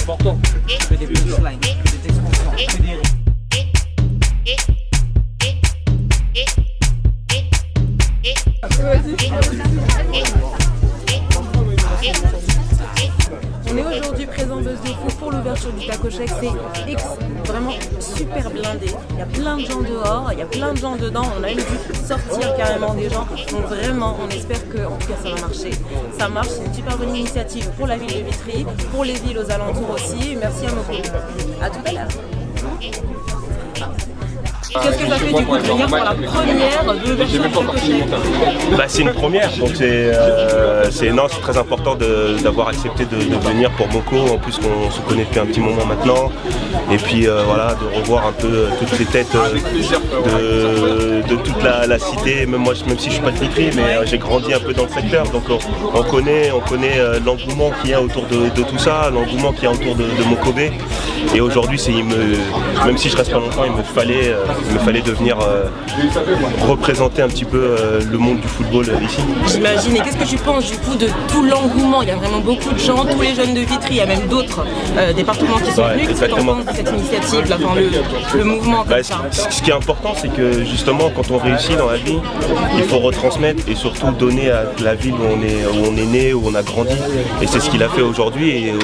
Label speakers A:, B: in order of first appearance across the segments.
A: important. Que des punchlines, que des expressions, que des rimes.
B: On est aujourd'hui présent Buzz de Fou pour l'ouverture du Taco Shake. C'est vraiment super blindé. Il y a plein de gens dehors, il y a plein de gens dedans. On a même vu sortir carrément des gens. Donc vraiment, on espère que, en tout cas, ça va marcher. Ça marche, c'est une super bonne initiative pour la ville de Vitry, pour les villes aux alentours aussi. Et merci à Moko. À tout à l'heure. Qu'est-ce que ça fait du coup de venir pour la première de l'ouverture du Taco Shake?
C: C'est une première, donc c'est très important d'avoir accepté de venir pour Moko, en plus qu'on se connaît depuis un petit moment maintenant, et puis voilà, de revoir un peu toutes les têtes de toute la cité, même moi, même si je suis pas de Vitry, mais j'ai grandi un peu dans le secteur, donc on connaît l'engouement qu'il y a autour de tout ça, l'engouement qu'il y a autour de Mokobé, et aujourd'hui, même si je reste pas longtemps, il me fallait devenir représenter un petit peu le monde du football ici.
B: J'imagine. Et qu'est-ce que tu penses du coup de tout l'engouement? Il y a vraiment beaucoup de gens, tous les jeunes de Vitry, il y a même d'autres départements qui sont venus. Qu'est-ce que tu penses de cette initiative, là, le mouvement comme ça?
C: Ce qui est important, c'est que justement, quand on réussit dans la vie, il faut retransmettre et surtout donner à la ville où on est né, où on a grandi. Et c'est ce qu'il a fait aujourd'hui. Et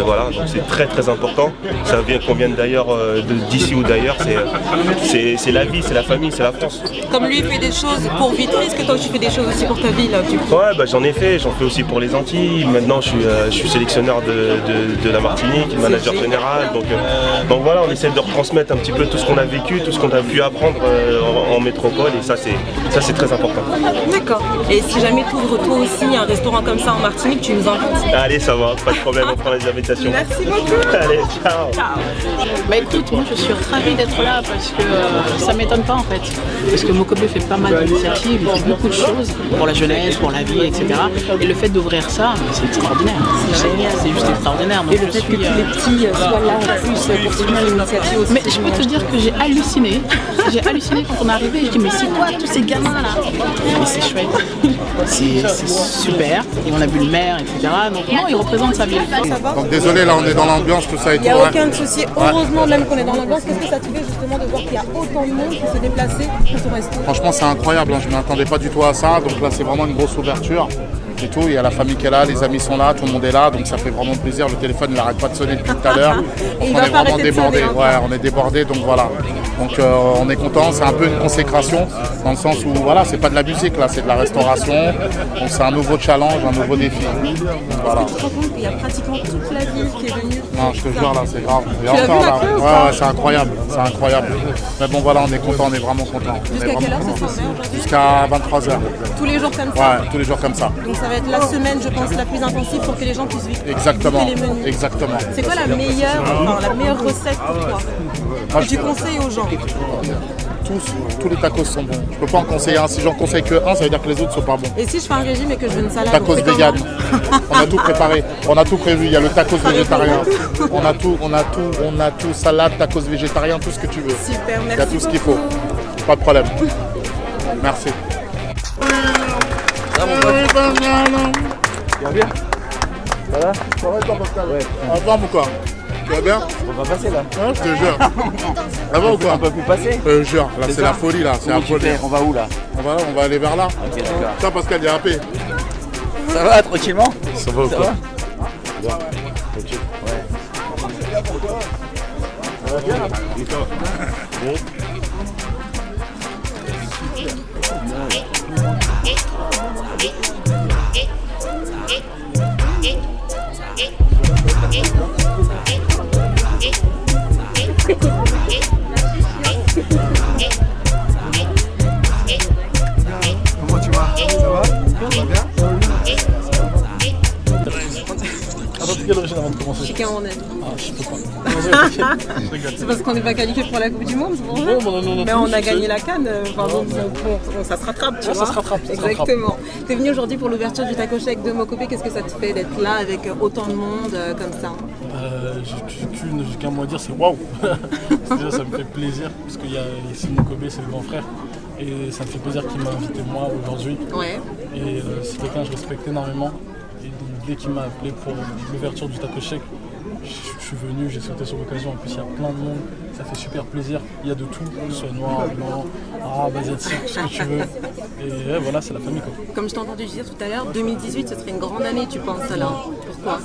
C: voilà, donc c'est très très important. Ça vient qu'on vienne d'ailleurs, d'ici ou d'ailleurs, c'est la vie, c'est la famille, c'est la France.
B: Comme lui fait des choses pour Vitry, est-ce que toi tu fais des choses aussi pour ta ville du coup?
C: Ouais, j'en fais aussi pour les Antilles. Maintenant je suis sélectionneur de la Martinique, manager général. Donc voilà, on essaie de retransmettre un petit peu tout ce qu'on a vécu, tout ce qu'on a pu apprendre en métropole, et ça c'est très important.
B: D'accord. Et si jamais tu ouvres toi aussi un restaurant comme ça en Martinique, tu nous invites?
C: Allez, ça va, pas de problème, on prend les invitations.
B: Merci beaucoup.
C: Allez, ciao.
D: Écoute, moi je suis ravie d'être là parce que ça m'étonne pas en fait. Parce que Mokobé fait pas mal d'initiatives, il fait beaucoup de choses pour la jeunesse, pour la vie, etc. Et le fait d'ouvrir ça, c'est extraordinaire. C'est juste extraordinaire. Donc,
B: et le fait que tous les petits soient là en plus pour soutenir l'initiative aussi.
D: Mais je peux te dire que j'ai halluciné. J'ai halluciné quand on est arrivé. Je dis mais c'est quoi tous ces gamins là? Mais c'est chouette. C'est super. Et on a vu le maire, etc. Donc non, il représente sa ville.
E: Donc désolé, là on est dans l'ambiance, tout ça et tout.
B: Il n'y a aucun souci. Heureusement même qu'on est dans l'ambiance. Qu'est-ce que ça te fait justement de voir qu'il y a autant de monde qui se déplacer pour ton resto?
E: Franchement c'est incroyable, je ne m'attendais pas du tout à ça. Donc là c'est vraiment une grosse ouverture. Et tout, il y a la famille qui est là, les amis sont là, tout le monde est là, donc ça fait vraiment plaisir. Le téléphone il n'arrête pas de sonner depuis tout à l'heure. On est vraiment débordé, on est débordé, donc voilà. Donc on est content, c'est un peu une consécration dans le sens où voilà, c'est pas de la musique là, c'est de la restauration. Donc c'est un nouveau challenge, un nouveau défi. Donc, voilà.
B: Est-ce que tu te rends compte qu'il y a pratiquement toute la ville qui est venue?
E: Non, je te jure là, c'est grave. Et
B: tu
E: encore
B: l'as vu
E: là, ouais, c'est incroyable, c'est incroyable. Mais bon voilà, on est content, on est vraiment content.
B: Jusqu'à quelle heure ça sera aujourd'hui?
E: Jusqu'à 23h.
B: Tous les jours comme ça?
E: Ouais, tous les jours comme ça.
B: Donc ça va être la semaine, je pense, la plus intensive pour que les gens puissent vivre.
E: Exactement.
B: Les menus.
E: Exactement.
B: C'est quoi la meilleure recette pour toi que tu conseilles aux gens?
E: Tous les tacos sont bons. Je peux pas en conseiller un. Si j'en conseille que un, ça veut dire que les autres sont pas bons.
B: Et si je fais un régime et que je veux une salade?
E: Tacos vegan. On a tout préparé. On a tout prévu. Il y a le tacos végétarien. On a tout. Salade, tacos végétarien, tout ce que tu veux.
B: Super, merci.
E: Il y a tout ce qu'il faut. Pas de problème. Merci.
F: Ça va bien? Ça va?
E: Ça va toi Pascal? Ouais. Avant ou quoi? Tu vas bien?
F: On va passer là.
E: Ouais, je te jure. Ça va ou quoi?
F: On peut plus passer?
E: Je jure, là c'est la folie là. C'est la folie.
F: On va où là?
E: On va aller vers là.
F: Ok, d'accord.
E: Tiens Pascal, il y a un P.
F: Ça va tranquillement?
E: Ça va ou quoi?
F: Ça va? Tranquille. Ouais.
E: Ça va bien?
G: Comment tu vas? Ça va? Ça va bien?
F: Attends, tu quelle origine avant de commencer?
B: Je suis camerounaise.
F: Ah, je peux pas.
B: C'est parce qu'on n'est pas qualifié pour la Coupe du Monde, c'est pour ça. Mais on a gagné la CAN, ça se rattrape, tu vois.
F: Ça se rattrape.
B: Exactement. Tu es venu aujourd'hui pour l'ouverture du Taco Shake de Mokobé. Qu'est-ce que ça te fait d'être là avec autant de monde comme ça?
F: J'ai qu'un mot à dire, c'est waouh. C'est-à-dire, ça me fait plaisir parce qu'il y a ici Mokobé, c'est le grand frère. Et ça me fait plaisir qu'il m'a invité moi aujourd'hui.
B: Ouais.
F: Et c'est quelqu'un que je respecte énormément. Et donc, dès qu'il m'a appelé pour l'ouverture du Taco Shake, je suis venu, j'ai sauté sur l'occasion. En plus, il y a plein de monde, ça fait super plaisir. Il y a de tout, que ce soit noir, blanc, arabe, asiatique, ce que tu veux. Et ouais, voilà, c'est la famille quoi.
B: Comme je t'ai entendu dire tout à l'heure, 2018 ce serait une grande année, tu penses alors? Pourquoi?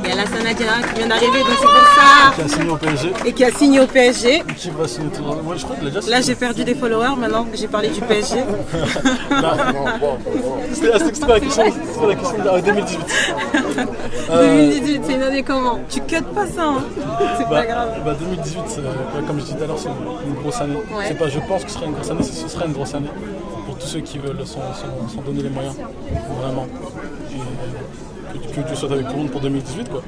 B: Il y a Lassana Diarra qui vient d'arriver, donc c'est pour ça.
F: Qui a signé au PSG.
B: Et qui a signé au PSG.
F: Qui va signer tout le monde. Ouais, je crois qu'il a déjà signé.
B: Là j'ai perdu des followers maintenant que j'ai parlé du PSG.
F: C'était la question de 2018.
B: 2018, c'est une année comment? Tu cuts pas ça, hein? C'est pas grave.
F: 2018, comme je disais tout à l'heure, c'est une grosse année.
B: Ouais.
F: C'est pas je pense que ce sera une grosse année, ce sera une grosse année. Pour tous ceux qui veulent s'en donner les moyens, vraiment. Et que Dieu soit avec tout le monde pour 2018 quoi.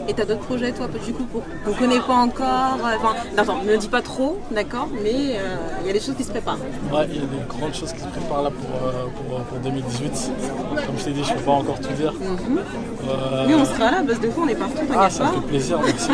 B: Et t'as d'autres projets toi du coup qu'on connaît pas encore? Enfin, attends, ne me dis pas trop, d'accord, mais il y a des choses qui se préparent.
F: Ouais, il y a des grandes choses qui se préparent là pour 2018. Comme je t'ai dit, je ne peux pas encore tout dire.
B: Mais on sera là, Buzz de Fou, on est partout, t'inquiète pas.
F: Ça me fait plaisir, merci.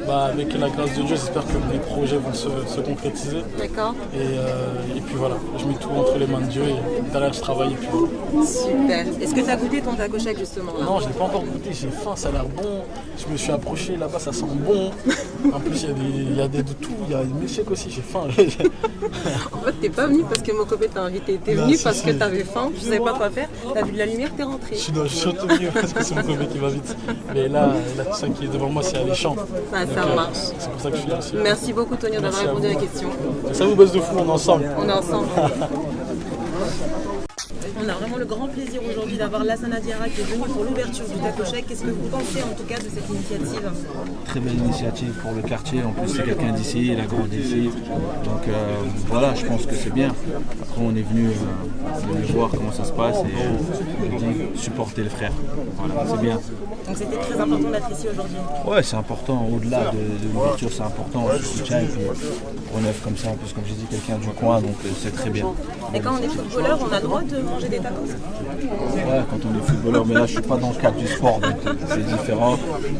F: Avec la grâce de Dieu, j'espère que mes projets vont se concrétiser.
B: D'accord.
F: Et puis voilà, je mets tout entre les mains de Dieu et derrière je travaille et puis voilà.
B: Super. Est-ce que tu as goûté ton taco shake justement là?
F: Non, je ne l'ai pas encore goûté, j'ai faim, ça a l'air bon. Je me suis approché là-bas, ça sent bon. En plus, il y a de tout, il y a des milkshakes aussi, j'ai faim.
B: En fait, t'es pas venu parce que Mokobe t'a invité, t'es venu parce que t'avais faim, tu savais pas quoi faire, t'as vu de la lumière, t'es rentré.
F: Je suis venu parce que c'est Mokobe qui m'invite. Mais là, tout ça qui est devant moi, c'est alléchant.
B: Ça marche.
F: C'est pour ça que je suis là aussi.
B: Merci beaucoup, Tonio, d'avoir répondu à la question.
F: Ça vous Buzz de Fou, on est ensemble.
B: On est ensemble. On a vraiment le grand plaisir aujourd'hui d'avoir Lassana Diarra qui est venu pour l'ouverture du Taco Shake. Qu'est-ce que vous pensez en tout cas de cette initiative?
A: Très belle initiative pour le quartier. En plus, c'est quelqu'un d'ici, il a grandi ici. Donc voilà, je pense que c'est bien. Après, on est venu voir comment ça se passe et supporter le frère. Voilà, c'est bien.
B: Donc c'était très important d'être ici aujourd'hui.
A: Ouais, c'est important. Au-delà de l'ouverture, c'est important. On se soutient et puis on œuvre comme ça. En plus, comme j'ai dit, quelqu'un du coin, donc c'est très bien.
B: Et quand on est footballeur, on a le droit de manger des tacos?
A: Ouais, quand on est footballeur, mais là je suis pas dans le cadre du sport, donc c'est différent.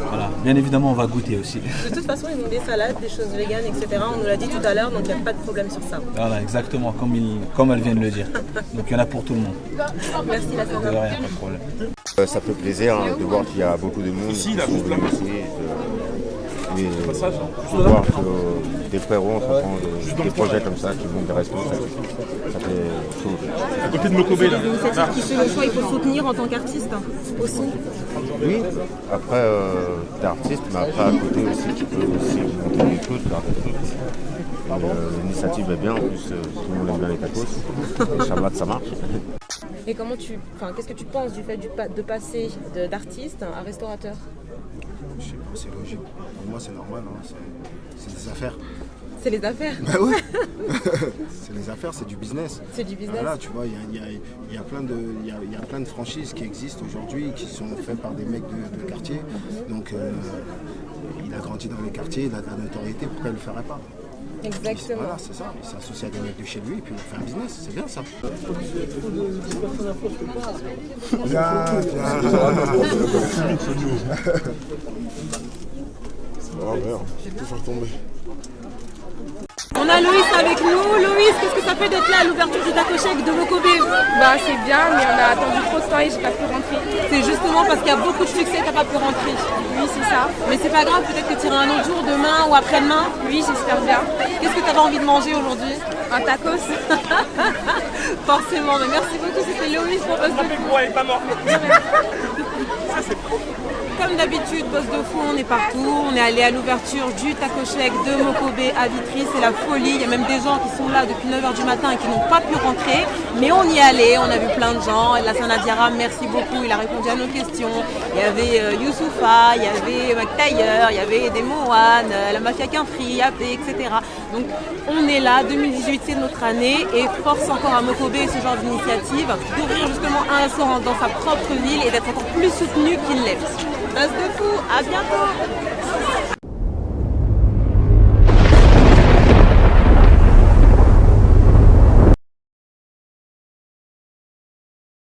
A: Voilà. Bien évidemment, on va goûter aussi.
B: De toute façon, ils ont des salades, des choses véganes, etc. On nous l'a dit tout à l'heure, donc il n'y a pas de problème sur ça.
A: Voilà, exactement, comme elle vient de le dire. Donc il y en a pour tout le monde.
B: Merci, Lassana.
A: De rien, pas de problème.
H: Ça fait plaisir de voir qu'il y a beaucoup de monde qui sont venus ici. Et de voir que des frérots entreprennent des projets comme ça qui vont des restos, ça fait chaud.
F: À côté de Mokobe là.
B: C'est une initiative qui, selon toi, il faut soutenir en tant qu'artiste aussi.
H: Oui, après t'es artiste, mais après à côté aussi tu peux aussi monter des choses, faire des trucs. L'initiative est bien, en plus tout le monde aime bien les tacos. Les Shabbat ça marche.
B: Et qu'est-ce que tu penses du fait de passer d'artiste à restaurateur?
G: C'est logique. Pour moi, c'est normal. Hein. C'est des affaires.
B: C'est les affaires?
G: Bah ouais. C'est les affaires, c'est du business.
B: C'est du business.
G: Voilà, tu vois, il y a plein de franchises qui existent aujourd'hui, qui sont faites par des mecs de quartier. Donc, il a grandi dans les quartiers, il a de la notoriété, pourquoi il ne le ferait pas?
B: Exactement.
G: Voilà, c'est ça. Il s'associe à des mecs de chez lui et puis on fait un business. C'est bien ça.
H: Oh merde, j'ai toujours tombé.
B: On a Loïs avec nous. Loïs, qu'est-ce que ça fait d'être là à l'ouverture du Taco Shake de Mokobe?
I: Bah c'est bien, mais on a attendu trop de temps et j'ai pas pu rentrer.
B: C'est justement parce qu'il y a beaucoup de succès, t'as pas pu rentrer.
I: Oui, c'est ça.
B: Mais c'est pas grave, peut-être que tu iras un autre jour, demain ou après-demain.
I: Oui, j'espère bien.
B: Qu'est-ce que tu avais envie de manger aujourd'hui?
I: Un tacos.
B: Forcément, mais merci beaucoup, c'était Loïs pour Buzz de Fou.
F: Elle est pas morte.
B: Comme d'habitude, Buzz de Fou, on est partout. On est allé à l'ouverture du Taco Shake de Mokobe à Vitry. C'est la folie. Il y a même des gens qui sont là depuis 9h du matin et qui n'ont pas pu rentrer. Mais on y est allé. On a vu plein de gens. Et Lassana Diarra, merci beaucoup. Il a répondu à nos questions. Il y avait Youssoufa, il y avait Mac Taylor, il y avait des Mohan, la Mafia Quintry, AP, etc. Donc on est là. 2018, c'est notre année. Et force encore à Mokobe ce genre d'initiative d'ouvrir justement un restaurant dans sa propre ville et d'être encore plus soutenu qu'il l'est. Buzz de Fou, à bientôt!